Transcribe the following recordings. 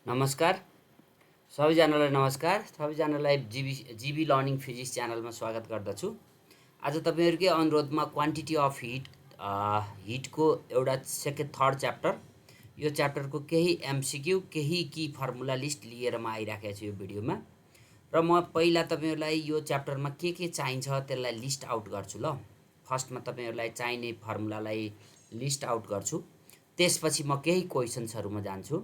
नमस्कार सबैजनालाई नमस्कार सबैजनालाई जीबी लर्निङ फिजिक्स च्यानलमा स्वागत गर्दछु। आज तपाईहरुकै अनुरोधमा क्वान्टिटी अफ हिटको एउटा सेकेन्ड थर्ड च्याप्टर यो च्याप्टरको केही एमसीक्यू केही की फर्मुला लिस्ट लिएर म आइराखेको छु यो भिडियोमा र म पहिला तपाईहरुलाई यो च्याप्टरमा के चाहिन्छ त्यसलाई लिस्ट आउट गर्छु ल। फर्स्टमा तपाईहरुलाई चाहिने फर्मुलालाई लिस्ट आउट गर्छु, त्यसपछि म केही क्वेशन्सहरुमा जान्छु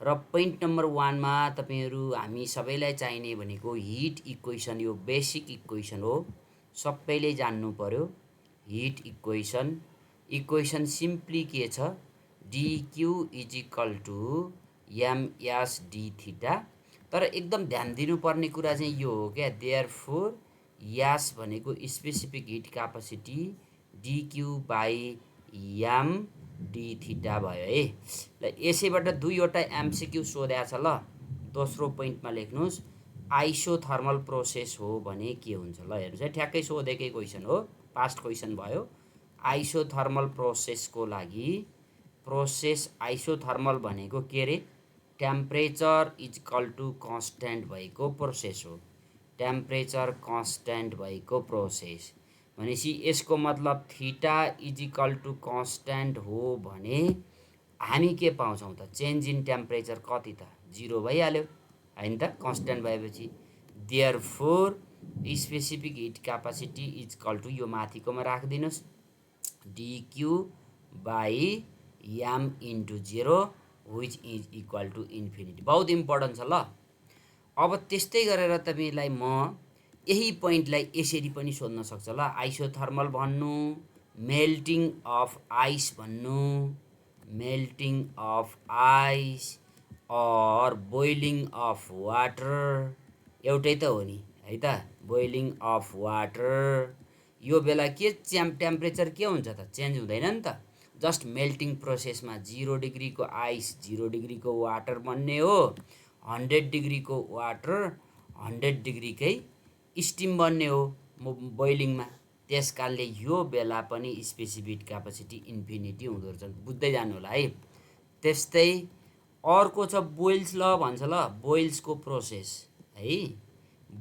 र पोइन्ट नम्बर 1 मा तपाईहरु हामी सबैलाई चाहिने भनेको हिट इक्वेसन, यो बेसिक इक्वेसन हो, सबैले जान्नु पर्यो। हिट इक्वेसन सिम्पली के छ, dq = ms d थीटा। तर एकदम ध्यान दिनुपर्ने कुरा चाहिँ यो हो क्या, देयरफोर यास भनेको specific heat capacity dq/m d theta भयो है। ल यसैबाट दुईवटा एमसीक्यू सोधेको छ ल। दोस्रो पोइन्टमा लेख्नुस्, आइसोथर्मल प्रोसेस हो भने के हुन्छ ल। हेर्नुस् है, ठ्याक्कै सोधेकै क्वेशन हो, पास्ट क्वेशन भयो। आइसोथर्मल प्रोसेसको लागि प्रोसेस आइसोथर्मल भनेको के रे, टेम्परेचर = कन्स्ट्यान्ट भएको प्रोसेस हो। टेम्परेचर कन्स्ट्यान्ट भएको प्रोसेस भनेपछि यसको मतलब थीटा = कन्स्ट्यान्ट हो भने हामी के पाउँछौं त, चेन्ज इन टेम्परेचर कति त 0 भइहाल्यो हैन त, कन्स्ट्यान्ट भएपछि। देयरफोर स्पेसिफिक हिट क्यापासिटी = यो माथिकोमा राख्दिनुस्, dq/m * 0 which is equal to infinity। बहुत इम्पोर्टेन्ट छ ल। अब त्यस्तै गरेर तपाईलाई म यही पोइन्टलाई यसरी पनि सोध्न सक्छ ल। आइसोथर्मल भन्नु, मेल्टिङ अफ आइस भन्नु, मेल्टिङ अफ आइस और बोइलिङ अफ वाटर एउटै त हो नि है त। बोइलिङ अफ वाटर यो बेला के टेम्परेचर के हुन्छ त, चेन्ज हुँदैन नि त। जस्ट मेल्टिङ प्रोसेसमा 0 डिग्री को आइस 0 डिग्री को वाटर बन्ने हो, 100 डिग्री को वाटर 100 डिग्री कै स्टिम बन्ने हो बोइलिङमा। त्यसकारणले यो बेला पनि स्पेसिफिक क्यापासिटी इन्फिनिटी हुँदो रहेछ, बुझ्दै जानु होला है। त्यस्तै अर्को छ बोइल्स ल भन्छ ल, बोइल्सको प्रोसेस है।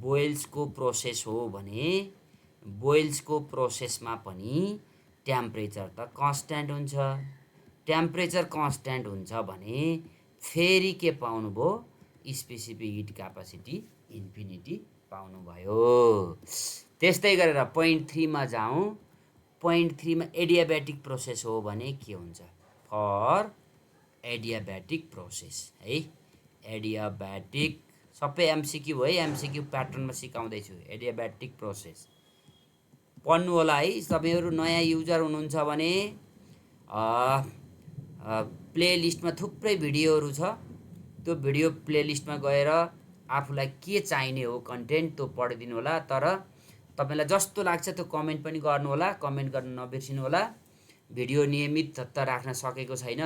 बोइल्सको प्रोसेस हो भने बोइल्सको प्रोसेसमा पनि टेम्परेचर त कन्स्ट्यान्ट हुन्छ। टेम्परेचर कन्स्ट्यान्ट हुन्छ भने फेरि के पाउनु भो, स्पेसिफिक हिट क्यापासिटी इन्फिनिटी पाउनु भयो। त्यस्तै गरेर पोइन्ट 3 मा जाउँ। पोइन्ट 3 मा एडियाब्याटिक प्रोसेस हो भने के हुन्छ, फर एडियाब्याटिक प्रोसेस है। एडियाब्याटिक सबै एमसीक्यू है, एमसीक्यू प्याटर्नमा सिकाउँदै छु। एडियाब्याटिक प्रोसेस पढ्नु होला है। तपाईहरु नयाँ युजर हुनुहुन्छ भने प्लेलिस्टमा थुप्रै भिडियोहरु छ, त्यो भिडियो प्लेलिस्टमा गएर आफुलाई के चाहिने हो कन्टेन्ट त्यो पढिदिनु होला। तर तपाईलाई जस्तो लाग्छ त्यो कमेन्ट पनि गर्नु होला, कमेन्ट गर्न नबिर्सिनु होला। भिडियो नियमित त राख्न सकेको छैन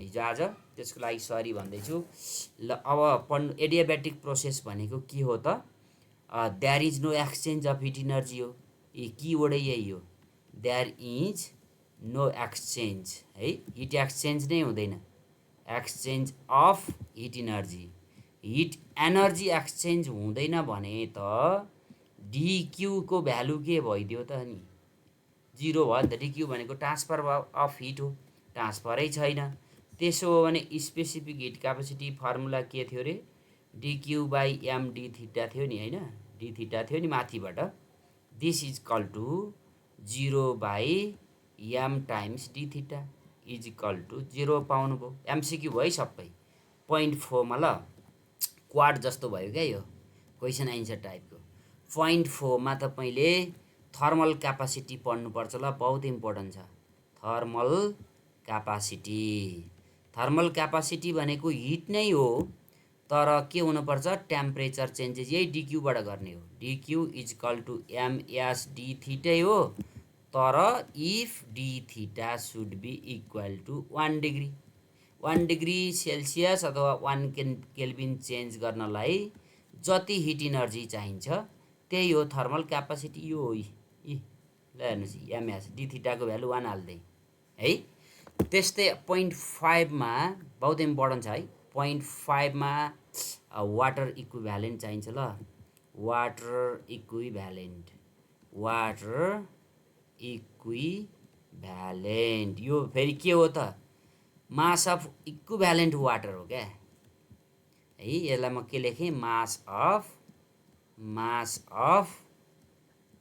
हिजो आज, त्यसको लागि सरी भन्दैछु ल। अब पढ्नु, एडियाब्याटिक प्रोसेस भनेको के हो त, there is no exchange of heat energy हो। कीवर्डै यही हो, देयर इज नो एक्सचेन्ज है, हिट एक्सचेन्ज नै हुँदैन, exchange of heat energy. Heat energy exchange हुँदैन भने त dq को भ्यालु के भइदियो त नि, 0 भयो नि त। dq भनेको ट्रान्सफर अफ हिट हो, ट्रान्सफरै छैन। त्यसो हो भने स्पेसिफिक हिट क्यापासिटी फर्मुला के थियो रे, dq/m d थीटा थियो नि हैन, d थीटा थियो नि माथिबाट। This is equal to 0/m times d theta is equal to 0 पाउनु भयो। एमसीक्यू भयो सबै। पोइन्ट 4 मा ल, क्वाड जस्तो भयो क्या यो, क्वेशन आन्सर टाइपको। पोइन्ट 4 मा तपाईले थर्मल क्यापासिटी पढ्नुपर्छ ल, बहुत इम्पोर्टेन्ट छ। थर्मल क्यापासिटी, थर्मल क्यापासिटी भनेको हिट नै हो, तर के हुनुपर्छ, टेम्परेचर चेन्जेस यही dq बाट गर्ने हो। dq = ms d थीटा हो, तर if d theta should be equal to 1 degree. 1 degree Celsius अथवा 1 केल्भिन चेन्ज गर्नलाई जति हिट इनर्जी चाहिन्छ त्यही हो थर्मल क्यापासिटी। यो हो ल, हेर्नुस् ms d थीटा को भ्यालु 1 हाल्दै है। त्यस्तै पोइन्ट 5 मा बहुत इम्पोर्टेन्ट छ है। 0.5 मा वाटर इक्विभ्यालेन्ट चाहिन्छ ल। वाटर इक्विभ्यालेन्ट यो फेरि के हो त, मास अफ इक्विभ्यालेन्ट वाटर हो क्या है। यसलाई म के लेखेँ, mass of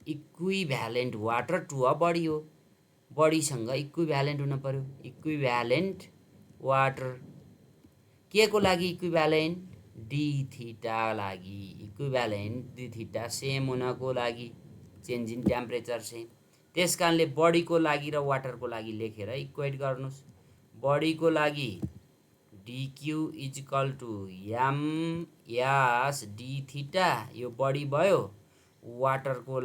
equivalent water to a body हो। बडीसँग इक्विभ्यालेन्ट हुन पर्यो। इक्विभ्यालेन्ट वाटर के को लागि इक्विभ्यालेन्ट, डी थीटा लागि। इक्विभ्यालेन्ट डी थीटा सेम हुनको लागि, चेन्ज इन टेम्परेचर सेम। त्यस कारणले बडीको लागि र वाटरको लागि लेखेर इक्वेट गर्नुस्। बडीको लागि dq equal to M S D theta, यो बडी भयो। वाटरको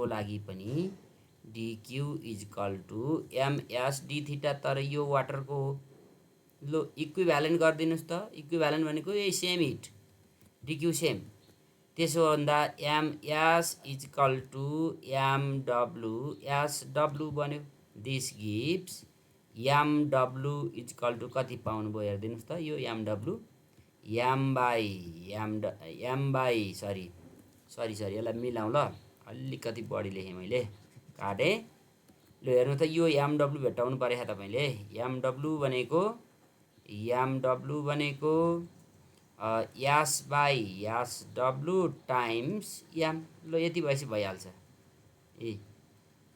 लागि पनि dq equal to M S D theta, तर यो वाटरको हो। लो इक्विभ्यालेन्ट गरिदिनुस् त। इक्विभ्यालेन्ट भनेको यही सेम हिट, dq सेम। त्यसो भन्दा M S equal to M W S W बन्यो। This gives M W equal to कति पाउनुभयो हेरिदिनुस् त। यो एम डब्लु सरी यसलाई मिलाउँ ल। अलिकति बढी लेखेँ मैले, काटेँ। ल हेर्नु त, यो एम डब्लु भेट्टाउनु परेछ तपाईँले। एम डब्लु भनेको S by S W times M. ल यति भएपछि भइहाल्छ। ए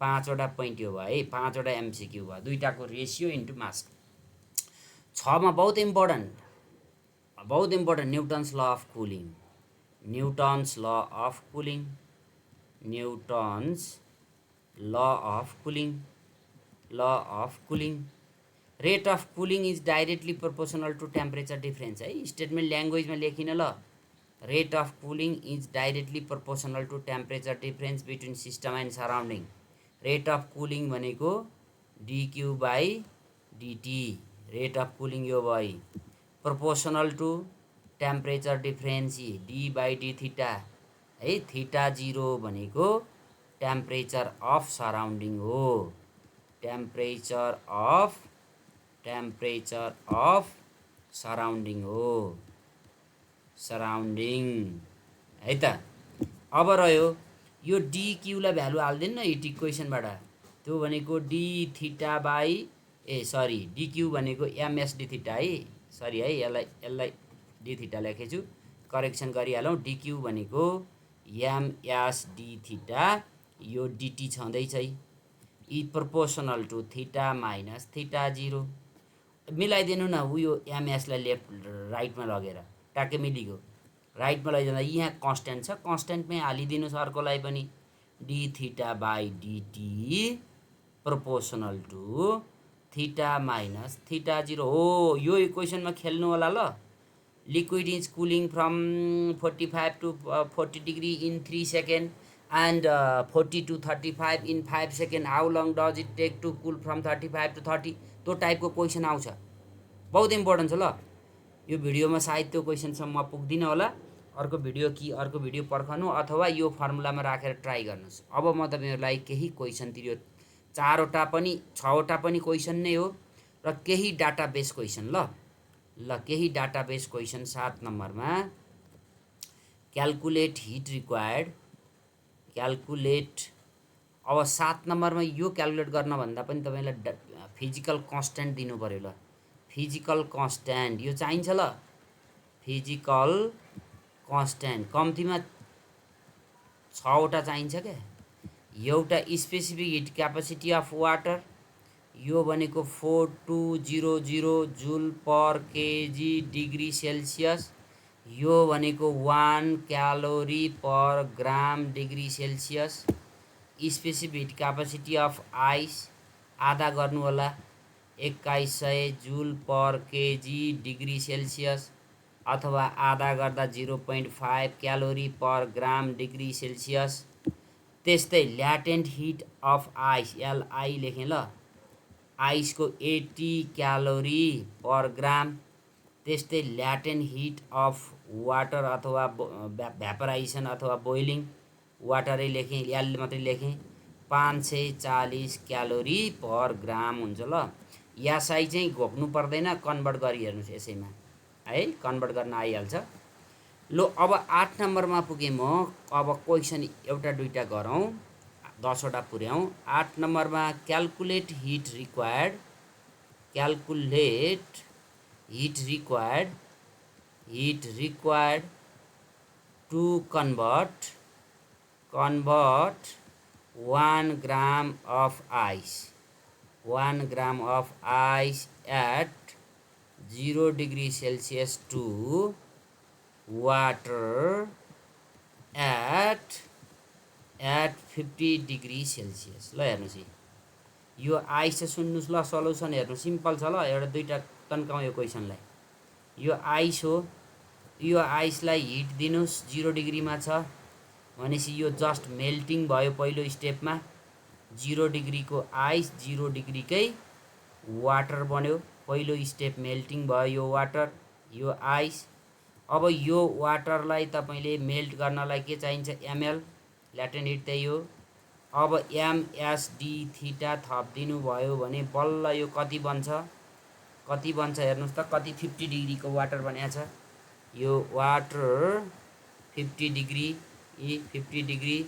5वटा पोइन्ट यो भयो है, 5वटा एमसिक्यू भयो, दुईटाको रेसियो इन्टु मास। 6 मा बहुत important Newton's law of cooling. Rate of cooling is directly proportional to temperature difference है। स्टेटमेन्ट ल्याङ्ग्वेजमा लेखिन ल। Rate of cooling is directly proportional to temperature difference between system and surrounding. Rate of cooling भनेको d Q by d T. Rate of cooling यो भयो। Proportional to temperature difference D by D theta है। Theta 0 भनेको temperature of surrounding हो। Temperature of surrounding हो, surrounding है त। अब रह्यो यो डिक्यूलाई भ्यालु हाल्दैन हिट इक्वेसनबाट। त्यो भनेको डी थीटा बाई डिक्यू भनेको एमएस डी थीटा है। सरी है, यसलाई डी थीटा लेखेछु, करेक्सन गरिहालौँ। डिक्यू भनेको एमएस डी थीटा, यो डिटी छँदैछ है। इ proportional to theta minus theta 0। मिलाइदिनु न उयो एमएसलाई लेफ्ट राइटमा लगेर, ट्याक्कै मिलिगयो। राइटमा लैजाँदा यहाँ कन्स्ट्यान्ट छ, कन्स्ट्यान्टमै हालिदिनुहोस् अर्कोलाई पनि। D theta by D T proportional to theta minus theta 0 हो। यो इक्वेसनमा खेल्नु होला ल। Liquid is cooling from 45 to 40 degree in 3 second and 40 to 35 in 5 seconds. How long does it take to cool from 35 to 30? त्यो टाइपको क्वेसन आउँछ, बहुत इम्पोर्टेन्ट छ ल। यो भिडियोमा सायद त्यो क्वेसनसम्म म पुग्दिनँ होला। अर्को भिडियो पर्खनु अथवा यो फर्मुलामा राखेर ट्राई गर्नुहोस्। अब म तपाईँहरूलाई केही क्वेसन दियो, 6वटा पनि क्वेसन नै हो र केही डाटाबेस क्वेसन ल। केही डाटाबेस क्वेसन 7 नम्बरमा क्याल्कुलेट हिट रिक्वायर्ड। अब 7 नम्बरमा यो क्यालकुलेट गर्न भन्दा पनि तपाईँलाई फिजिकल कन्स्ट्यान्ट दिनु पर्यो ल। फिजिकल कन्स्ट्यान्ट यो चाहिन्छ ल। फिजिकल कन्स्ट्यान्ट कम्तीमा 6वटा चाहिन्छ क्या। एउटा specific heat capacity of water, यो भनेको 4200 joule per KG degree Celsius. यो भनेको 1 calorie per gram degree Celsius. Specific heat capacity of ice आधा गर्नु होला, 2100 joule per KG degree Celsius, अथवा आधा गर्दा 0.5 calorie per gram degree Celsius. त्यस्तै latent heat of ice, LI लेखेँ ल। आइसको 80 क्यालोरी पर ग्राम। त्यस्तै ल्याटेन्ट हिट अफ वाटर अथवा भ्यापराइजेसन अथवा बोइलिङ वाटरै लेखेँ, एल मात्रै लेखेँ, 540 क्यालोरी पर ग्राम हुन्छ ल। यासाई चाहिँ घोक्नु पर्दैन, कन्भर्ट गरी हेर्नुहोस् यसैमा है, कन्भर्ट गर्न आइहाल्छ। लो अब 8 नम्बरमा पुगेँ म। अब क्वेसन एउटा दुईटा गरौँ, 10 वटा पुर्याउँ। 8 नम्बरमा calculate heat required, calculate heat required to convert 1 gram of ice, 1 gram of ice at 0 degree Celsius to water at 50 degree Celsius. ल हेर्नुहोस् यो आइस चाहिँ सुन्नुहोस् ल, सल्युसन हेर्नु सिम्पल छ ल, एउटा दुईटा तन्काउँ यो क्वेसनलाई। यो आइस हो, यो आइसलाई हिट दिनुहोस् 0 डिग्रीमा छ भनेपछि यो जस्ट मेल्टिङ भयो पहिलो स्टेपमा। 0 डिग्रीको आइस 0 डिग्रीकै वाटर बन्यो, पहिलो स्टेप मेल्टिङ भयो यो वाटर, यो आइस। अब यो वाटरलाई तपाईँले मेल्ट गर्नलाई के चाहिन्छ, एमएल, ल्याटेन्ट हिट त्यही हो। अब एमएसडी थीटा थपिदिनु भयो भने बल्ल यो कति बन्छ, हेर्नुहोस् त, कति 50 डिग्रीको वाटर बनेको छ यो वाटर, 50 डिग्री, 50 डिग्री।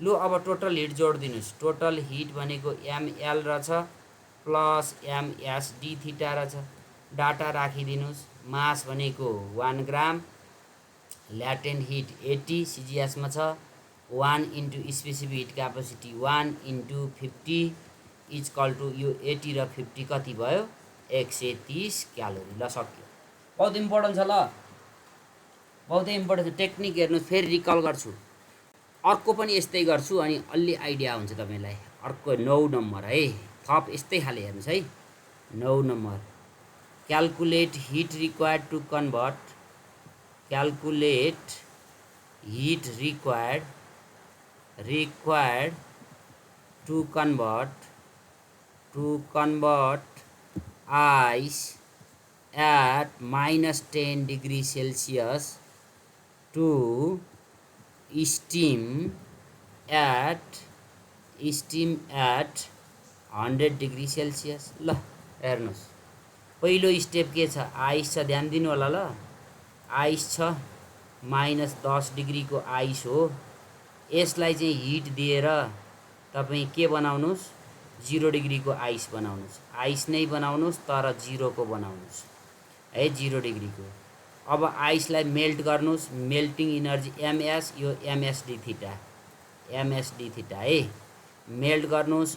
लु अब टोटल हिट जोडिदिनुहोस्, टोटल हिट भनेको एमएल रहेछ प्लस एमएसडी थीटा रहेछ, डाटा राखिदिनुहोस्। मास भनेको 1 ग्राम, ल्याटेन्ट हिट 80 सिजिएसमा छ, 1 into specific heat capacity 1 into 50 equal to यो 80 र 50 कति भयो, 130 क्यालोरी। ल सक्यो। बहुत इम्पोर्टेन्ट छ ल, बहुतै इम्पोर्टेन्ट छ। टेक्निक हेर्नुहोस्, फेरि रिकल गर्छु, अर्को पनि यस्तै गर्छु अनि अलि आइडिया हुन्छ तपाईँलाई। अर्को 9 नम्बर है, थप यस्तै खाले हेर्नुहोस् है। 9 number calculate heat required to convert, calculate heat required to convert ice at -10 degree Celsius to steam at 100 degree Celsius। ल हेर्नुहोस्, पहिलो स्टेप के छ, आइस छ, ध्यान दिनु होला ल, आइस छ, -10 डिग्रीको आइस हो। यसलाई चाहिँ हिट दिएर तपाईँ के बनाउनुहोस्, 0 डिग्रीको आइस बनाउनुहोस्, आइस नै बनाउनुहोस् तर 0 को बनाउनुहोस् है, 0 डिग्रीको। अब आइसलाई मेल्ट गर्नुहोस्, मेल्टिङ इनर्जी एमएस, यो एमएसडी थीटा है, मेल्ट गर्नुहोस्।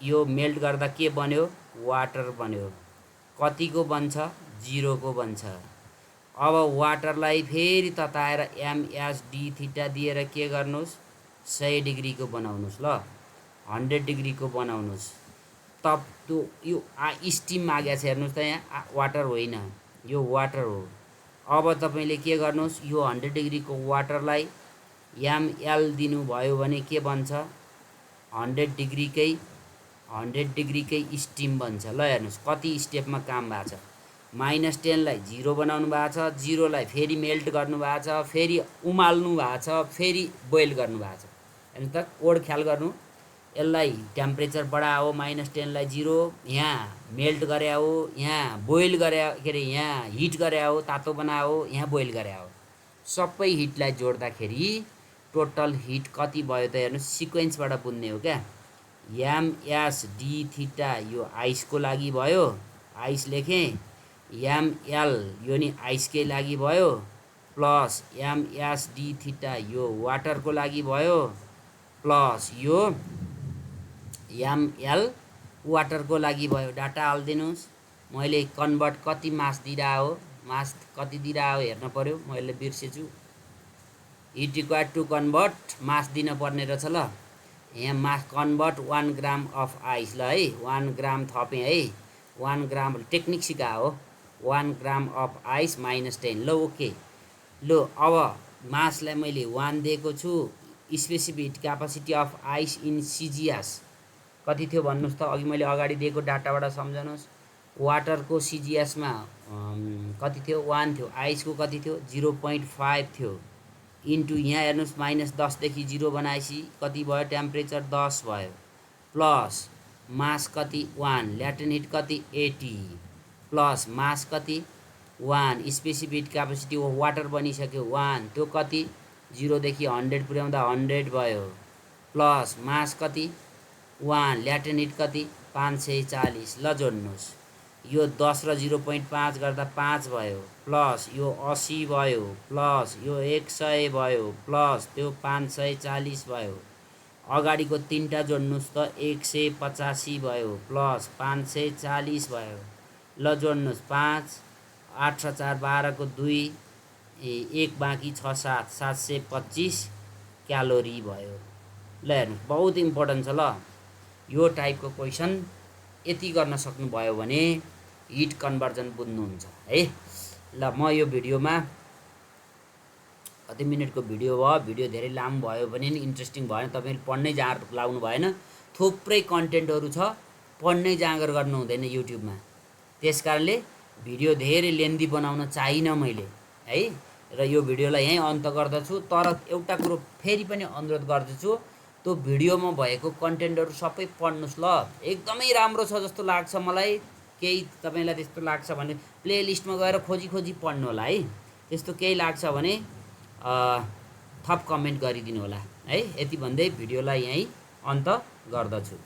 यो मेल्ट गर्दा के बन्यो, वाटर बन्यो, कतिको बन्छ, 0 को बन्छ। अब वाटरलाई फेरि तताएर एमएसडी थीटा दिएर के गर्नुहोस्, 100 डिग्रीको बनाउनुहोस् ल, 100 डिग्रीको बनाउनुहोस्। तब त्यो यो स्टिम मागेको छ हेर्नुहोस् त, यहाँ वाटर होइन, यो वाटर हो। अब तपाईँले के गर्नुहोस्, यो 100 डिग्रीको वाटरलाई एमएल दिनुभयो भने के बन्छ, 100 डिग्रीकै स्टिम बन्छ। ल हेर्नुहोस् कति स्टेपमा काम भएको छ, -10 लाई 0 बनाउनु भएको छ, 0 लाई फेरि मेल्ट गर्नु भएको छ, फेरि उमाल्नु भएको छ, फेरि बोइल गर्नु भएको छ। हेर्नुहोस् त, कोड ख्याल गर्नु, यसलाई टेम्परेचर बढाओ, -10 लाई 0, यहाँ मेल्ट गरे हो, यहाँ बोइल गरे, के अरे यहाँ हिट गरे हो, तातो बनाओ, यहाँ बोइल गरे हो, सबै हिटलाई जोड्दाखेरि टोटल हिट कति भयो त हेर्नुहोस्, सिक्वेन्सबाट बुझ्ने हो क्या। एमएसडी थीटा यो आइसको लागि भयो, आइस लेखेँ, एमएल यो नि आइसकै लागि भयो, प्लस एमएसडी थीटा यो वाटरको लागि भयो, प्लस यो एमएल वाटरको लागि भयो। डाटा हालिदिनुहोस्, मैले कन्भर्ट कति मास दिइरहेको हो, मास कति दिइरहेको हेर्न पर्यो, मैले बिर्सेछु। हिट रिक्वायर्ड टु कन्भर्ट मास दिन पर्ने रहेछ ल, यहाँ मास कन्भर्ट 1 ग्राम अफ आइस। ल है, 1 ग्राम थपेँ है, 1 ग्राम टेक्निक सिका हो, 1 ग्राम अफ आइस -10। ल ओके, ल अब मासलाई मैले 1 दिएको छु, specific heat capacity of ice in CGS कति थियो भन्नुहोस् त, अघि मैले अगाडि दिएको डाटाबाट सम्झनुहोस्। वाटरको सिजिएसमा कति थियो, 1 थियो, आइसको कति थियो, 0.5 थियो, इन्टु यहाँ हेर्नुहोस् -10 देखि 0 बनाएपछि कति भयो, टेम्परेचर 10 भयो, प्लस मास कति 1, ल्याटेन्ट हिट कति 80 प्लस मास कति 1, स्पेसिफिक क्यापेसिटी अफ वाटर बनिसक्यो 1, त्यो कति 0 देखि 100 पुर्याउँदा 100 भयो प्लस मास कति 1, ल्याटेन्ट हिट कति 540। ल जोड्नुहोस्, यो 10 र 0.5 गर्दा 5 भयो प्लस यो 80 भयो प्लस यो 100 भयो प्लस त्यो 540 भयो। अगाडिको तीनटा जोड्नुहोस् त 185 भयो प्लस 540 भयो। ल जोड्नुहोस् 5, 8 र 4 12 को 2, 1 बाँकी 6 7 725 क्यालोरी भयो। ल हेर्नुहोस् बहुत इम्पोर्टेन्ट छ। ल यो टाइपको क्वेसन यति गर्न सक्नुभयो भने हिट कन्भर्जन बुझ्नुहुन्छ है। ल म यो भिडियोमा कति मिनटको भिडियो भयो, भिडियो धेरै लामो भयो भने नि इन्ट्रेस्टिङ भएन, तपाईँले पढ्नै जाँगर लाउनु भएन, थुप्रै कन्टेन्टहरू छ, पढ्नै जाँगर गर्नु हुँदैन युट्युबमा। त्यसकारणले भिडियो धेरै लेन्दी बनाउन चाहिनँ मैले है, र यो भिडियोलाई यहीँ अन्त गर्दछु। तर एउटा कुरो फेरि पनि अनुरोध गर्दछु, त्यो भिडियोमा भएको कन्टेन्टहरू सबै पढ्नुहोस्। ल एकदमै राम्रो छ जस्तो लाग्छ मलाई, केही तपाईँलाई त्यस्तो लाग्छ भने प्लेलिस्टमा गएर खोजी खोजी पढ्नु होला है। त्यस्तो केही लाग्छ भने थप कमेन्ट गरिदिनु होला है। यति भन्दै भिडियोलाई यहीँ अन्त गर्दछु।